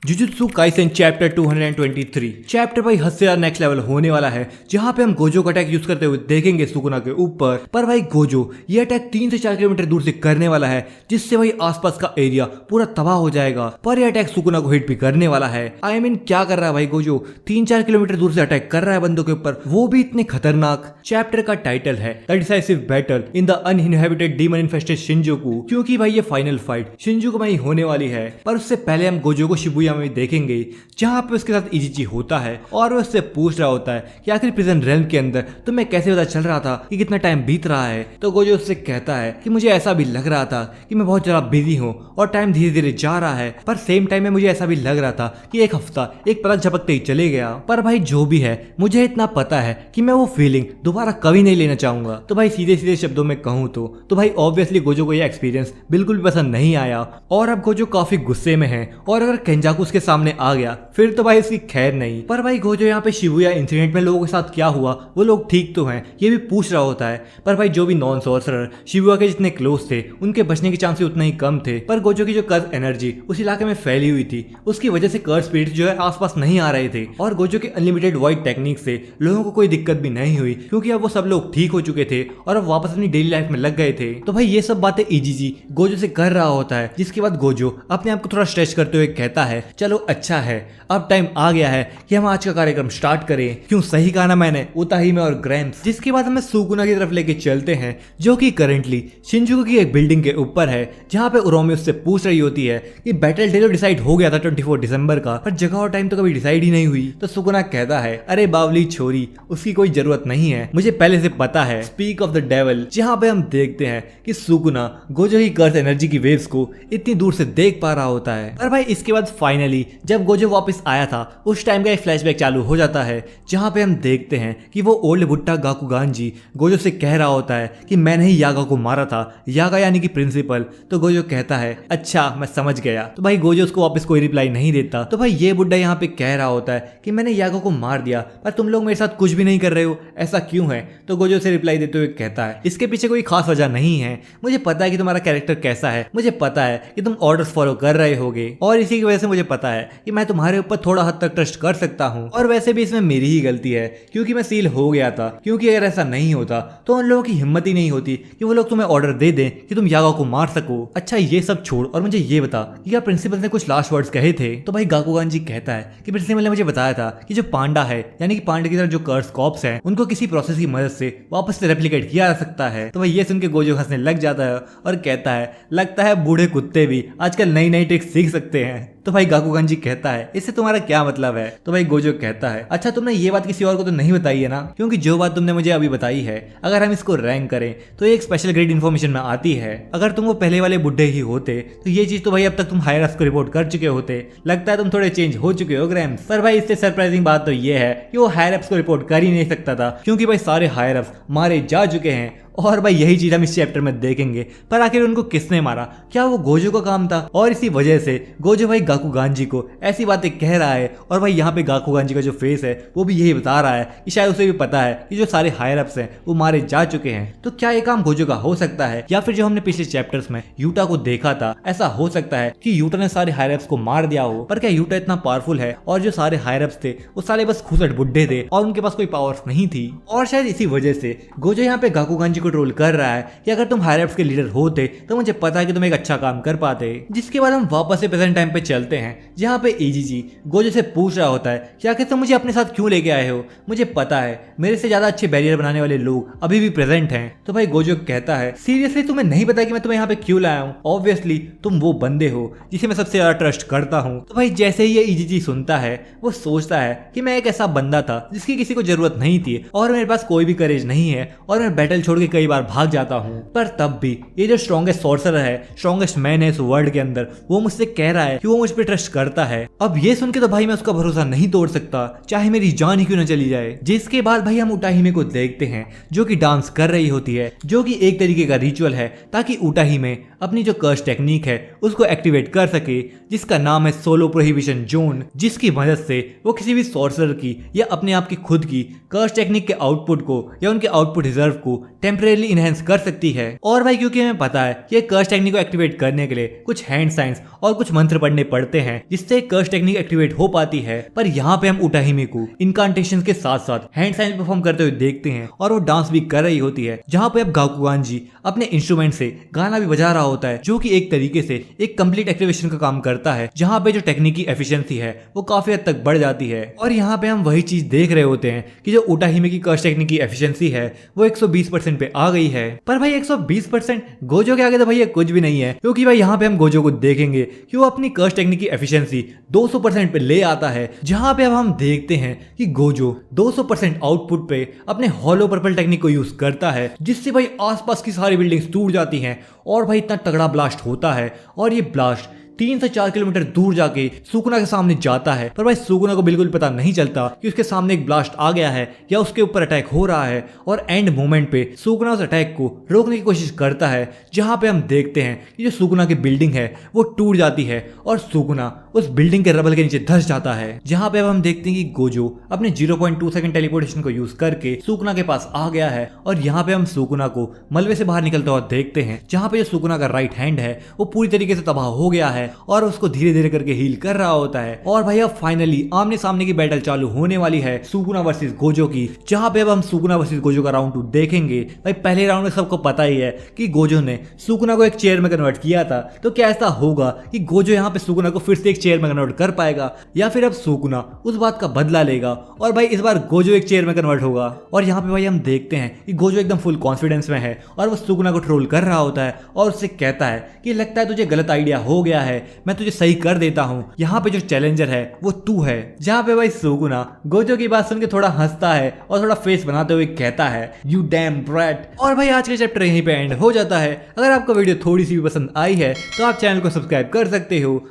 Jujutsu Kaisen chapter 223 chapter भाई हद से नेक्स्ट लेवल होने वाला है, जहां पे हम गोजो का अटैक यूज करते हुए देखेंगे सुकुना के ऊपर। पर भाई गोजो ये अटैक 3 से 4 किलोमीटर दूर से करने वाला है, जिससे भाई आसपास का एरिया पूरा तबाह हो जाएगा। पर ये अटैक सुकुना को हिट भी करने वाला है। आई मीन क्या कर रहा है भाई गोजो, 3-4 किलोमीटर दूर से अटैक कर रहा है बंदों के ऊपर, वो भी इतने खतरनाक। चैप्टर का टाइटल है the decisive battle in the uninhabited demon infested Shinjuku, क्योंकि भाई ये फाइनल फाइट शिंजुकू में ही होने वाली है। पर उससे पहले हम गोजो को शिबुया में देखेंगे, जहां पे उसके साथ इजिची होता है और वो उससे पूछ रहा होता है कि आखिर प्रिजन रेल्म के अंदर तुम्हें कैसे पता चल रहा था कि कितना टाइम बीत रहा है। तो गोजो उससे कहता है कि मुझे ऐसा भी लग रहा था कि मैं बहुत ज्यादा बिजी हूँ और टाइम धीरे धीरे जा रहा है, पर सेम टाइम में मुझे ऐसा भी लग रहा था कि एक हफ्ता एक पलक झपकते ही चले गया। पर भाई जो भी है, मुझे इतना पता है कि मैं वो फीलिंग दोबारा कभी नहीं लेना चाहूंगा। तो भाई सीधे सीधे शब्दों में कहूँ तो भाई ऑब्वियसली गोजो को ये एक्सपीरियंस बिल्कुल भी पसंद नहीं आया और अब गोजो काफी गुस्से में है, और अगर केंजाकू उसके सामने आ गया फिर तो भाई इसकी खैर नहीं। पर भाई गोजो यहाँ पे शिबुया इंसिडेंट में लोगों के साथ क्या हुआ, वो लोग ठीक तो हैं, ये भी पूछ रहा होता है। पर भाई जो भी नॉन सॉर्सरर शिबुया के जितने क्लोज थे, उनके बचने के चांसेस उतने ही कम थे। पर गोजो की जो कर्स एनर्जी उस इलाके में फैली हुई थी, उसकी वजह से कर्स स्पिरिट जो है आसपास नहीं आ रहे थे, और गोजो के अनलिमिटेड वाइड टेक्निक से लोगों को कोई दिक्कत भी नहीं हुई, क्योंकि अब वो सब लोग ठीक हो चुके थे और अब वापस अपनी डेली लाइफ में लग गए थे। तो भाई ये सब बातें इजीजी गोजो से कर रहा होता है, जिसके बाद गोजो अपने आप को थोड़ा स्ट्रेच करते हुए कहता है चलो अच्छा है, अब टाइम आ गया है कि हम आज का कार्यक्रम स्टार्ट करें। क्यों सही कहा ना मैंने, उताही में और ग्रैम्स। जिसके बाद हमें सुकुना की तरफ लेके चलते हैं, जो कि करंटली शिंजुकू की एक बिल्डिंग के ऊपर है, जहां पे उरोमी उससे पूछ रही होती है कि बैटल डे तो डिसाइड हो गया था 24 दिसंबर का, पर जगह और टाइम तो कभी डिसाइड ही नहीं हुई। तो सुकुना कहता है अरे बावली छोरी, उसकी कोई जरूरत नहीं है, मुझे पहले से पता है। स्पीक ऑफ द डेविल, जहां पे हम देखते हैं कि सुकुना गोजो की कर्स एनर्जी की वेव्स को इतनी दूर से देख पा रहा होता है। और भाई इसके बाद फाइनली जब गोजो वापस आया था, उस टाइम का एक फ्लैशबैक चालू हो जाता है, जहां पे हम देखते हैं कि वो ओल्ड बुट्टा गाकुगान जी गोजो से कह रहा होता है कि मैंने ही यागा को मारा था, यागा यानी कि प्रिंसिपल। तो गोजो कहता है अच्छा मैं समझ गया। तो भाई गोजो उसको वापस कोई रिप्लाई नहीं देता। तो भाई ये बुड्ढा यहाँ पे कह रहा होता है कि मैंने यागा को मार दिया, पर तुम लोग मेरे साथ कुछ भी नहीं कर रहे हो, ऐसा क्यों है। तो गोजो से रिप्लाई देते हुए कहता है इसके पीछे कोई खास वजह नहीं है, मुझे पता है कि तुम्हारा कैरेक्टर कैसा है, मुझे पता है कि तुम ऑर्डर्स फॉलो कर रहे होगे, और इसी की वजह से मुझे पता है कि मैं तुम्हारे ऊपर थोड़ा हद तक ट्रस्ट कर सकता हूँ। और वैसे भी इसमें मेरी ही गलती है, क्योंकि मैं सील हो गया था, क्योंकि अगर ऐसा नहीं होता तो उन लोगों की हिम्मत ही नहीं होती कि वो लोग तुम्हें ऑर्डर दे दें कि तुम यागा को मार सको। अच्छा ये सब छोड़ और मुझे ये बता कि क्या प्रिंसिपल ने कुछ लास्ट वर्ड्स कहे थे। तो भाई गाकुगान जी कहता है कि प्रिंसिपल ने मुझे बताया था कि जो पांडा है, यानी कि पांडे की तरह जो कर्स कॉप्स हैं, उनको किसी प्रोसेस की मदद से वापस से रेप्लिकेट किया जा सकता है। तो भाई ये सुन के गोजो हंसने लग जाता है और कहता है लगता है बूढ़े कुत्ते भी आजकल नई नई ट्रिक्स सीख सकते हैं। तो भाई गाकुगान जी कहता है इससे तुम्हारा क्या मतलब है। तो भाई गोजो कहता है अच्छा तुमने ये बात किसी और को तो नहीं बताई है ना, क्योंकि जो बात तुमने मुझे अभी बताई है, अगर हम इसको रैंक करें तो एक स्पेशल ग्रेड इन्फॉर्मेशन में आती है। अगर तुम वो पहले वाले बुड्ढे ही होते तो ये चीज तो भाई अब तक तुम हायर अप्स को रिपोर्ट कर चुके होते। लगता है तुम थोड़े चेंज हो चुके हो ग्रैम्स। पर भाई इससे सरप्राइजिंग बात तो ये है कि वो हायर अप्स को रिपोर्ट कर ही नहीं सकता था, क्योंकि भाई सारे हायर अप्स मारे जा चुके हैं। और भाई यही चीज हम इस चैप्टर में देखेंगे। पर आखिर उनको किसने मारा, क्या वो गोजो का काम था। और इसी वजह से गोजो भाई गाकुगान जी को ऐसी बातें कह रहा है। और भाई यहाँ पे गाकुगान जी का जो फेस है वो भी यही बता रहा है कि शायद उसे भी पता है कि जो सारे हायर अप्स हैं वो मारे जा चुके हैं। तो क्या ये काम गोजो का हो सकता है, या फिर जो हमने पिछले चैप्टर्स में यूटा को देखा था, ऐसा हो सकता है कि यूटा ने सारे हायर अप्स को मार दिया हो। पर क्या यूटा इतना पावरफुल है, और जो सारे हायर अप्स थे वो सारे बस खुसट बुड्ढे थे और उनके पास कोई पावर्स नहीं थी। और शायद इसी वजह से गोजो यहाँ पे गाकुगान जी को ट्रोल कर रहा है कि अगर तुम हायर अप्स के लीडर होते तो मुझे पता है कि तुम एक अच्छा काम कर पाते। जिसके बाद हम वापस से प्रेजेंट टाइम पे चलते हैं, जहाँ पे इजीजी गोजो से पूछ रहा होता है कि आखिर तुम मुझे अपने साथ क्यों लेके आए हो, मुझे पता है मेरे से ज्यादा अच्छे बैरियर बनाने वाले लोग अभी भी प्रेजेंट हैं। तो भाई गोजो कहता है सीरियसली तुम्हें नहीं पता कि मैं तुम्हें यहाँ पे क्यों लाया हूँ, ऑब्वियसली तुम वो बंदे हो जिसे मैं सबसे ज्यादा ट्रस्ट करता हूँ। तो भाई जैसे ही ये इजीजी सुनता है, वो सोचता है कि मैं एक ऐसा बंदा था जिसकी किसी को जरूरत नहीं थी, और मेरे पास कोई भी करेज नहीं है, और मैं बैटल छोड़ के कई बार भाग जाता हूँ। पर तब भी ये जो स्ट्रॉन्गेस्ट सॉर्सरर है, स्ट्रॉन्गेस्ट मैन है इस वर्ल्ड के अंदर, वो मुझसे कह रहा है कि वो मुझ पे ट्रस्ट करता है। अब ये सुन के तो भाई मैं उसका भरोसा नहीं तोड़ सकता, चाहे मेरी जान ही क्यों न चली जाए। जिसके बाद भाई हम उटाहिमे को देखते हैं, जो कि डांस कर रही होती है, जो कि एक तरीके का रिचुअल है ताकि उटाहिमे अपनी जो कर्स टेक्निक है उसको एक्टिवेट कर सके, जिसका नाम है सोलो प्रोहिबिशन जोन, जिसकी मदद से वो किसी भी सॉर्सरर की या अपने आप की खुद की कर्स टेक्निक के आउटपुट को या उनके आउटपुट रिजर्व को टेम्परेरी टेम्परेली इनहेंस कर सकती है। और भाई क्योंकि हमें पता है कि कर्स टेक्निक को एक्टिवेट करने के लिए कुछ हैंड साइंस और कुछ मंत्र पढ़ने पड़ते हैं जिससे कर्स टेक्निक एक्टिवेट हो पाती है। पर यहाँ पे हम उटाहिमे को इनकांटेशन के साथ साथ हैंड साइंस परफॉर्म करते हुए देखते हैं और वो डांस भी कर रही होती है, जहाँ पे अब गाकुगान जी अपने इंस्ट्रूमेंट से गाना भी बजा रहा होता है, जो कि एक तरीके से एक कंप्लीट एक्टिवेशन का काम करता है, जहाँ पे जो टेक्निक की एफिशिएंसी है वो काफी हद तक बढ़ जाती है। और यहाँ पे हम वही चीज देख रहे होते हैं कि जो उटाहिमे की कर्स टेक्निक की एफिशिएंसी है वो 120% पे आ गई है। पर भाई 120% गोजो के आगे तो भाई ये कुछ भी नहीं है, क्योंकि भाई यहाँ पे हम गोजो को देखेंगे कि वो अपनी कर्स टेक्निक की एफिशिएंसी 200% पे ले आता है, जहाँ पे अब हम देखते हैं कि गोजो 200% आउटपुट पे अपने हॉलो पर्पल टेक्निक को यूज करता है, जिससे भाई आसपास की सारी बिल्डिंग्स टूट जाती हैं और भाई इतना तगड़ा ब्लास्ट होता है। और ये ब्लास्ट 3 से 4 किलोमीटर दूर जाके सुकुना के सामने जाता है। पर भाई सुकुना को बिल्कुल पता नहीं चलता कि उसके सामने एक ब्लास्ट आ गया है या उसके ऊपर अटैक हो रहा है। और एंड मोमेंट पे सुकुना उस अटैक को रोकने की कोशिश करता है, जहां पे हम देखते हैं कि जो सुकुना की बिल्डिंग है वो टूट जाती है और सुकुना उस बिल्डिंग के रबल के नीचे धंस जाता है। जहां पे अब हम देखते हैं कि गोजो अपने 0.2 सेकंड टेलीपोर्टेशन को यूज करके सुकुना के पास आ गया है। और यहाँ पे हम सुकुना को मलबे से बाहर निकलता हुआ देखते हैं, जहाँ पे जो सुकुना का राइट हैंड है वो पूरी तरीके से तबाह हो गया है और उसको धीरे धीरे करके हील कर रहा होता है। और भाई अब फाइनली आमने सामने की बैटल चालू होने वाली है सुकुना वर्सेस गोजो की, जहाँ पे अब हम सुकुना वर्सेस गोजो का राउंड 2 देखेंगे। भाई पहले राउंड में सबको पता ही है कि गोजो ने सुकुना को एक चेयर में कन्वर्ट किया था, तो क्या ऐसा होगा कि गोजो यहाँ पे सुकुना को फिर से एक चेयर में कन्वर्ट कर पाएगा, या फिर अब सुकुना उस बात का बदला लेगा और भाई इस बार गोजो एक चेयर में कन्वर्ट होगा। और यहाँ पे भाई हम देखते हैं कि गोजो एकदम फुल कॉन्फिडेंस में है और वो सुकुना को ट्रोल कर रहा होता है और उससे कहता है कि लगता है तुझे गलत आइडिया हो गया है, मैं तुझे सही कर देता हूँ, यहाँ पे जो चैलेंजर है वो तू है। जहाँ पे भाई सुकुना गोजो की बात सुन के थोड़ा हंसता है और थोड़ा फेस बनाते हुए कहता है यू डैम ब्रैट। और भाई आज का चैप्टर यहीं पे एंड हो जाता है। अगर आपको वीडियो थोड़ी सी भी पसंद आई है तो आप चैनल को सब्सक्राइब कर सकते हो।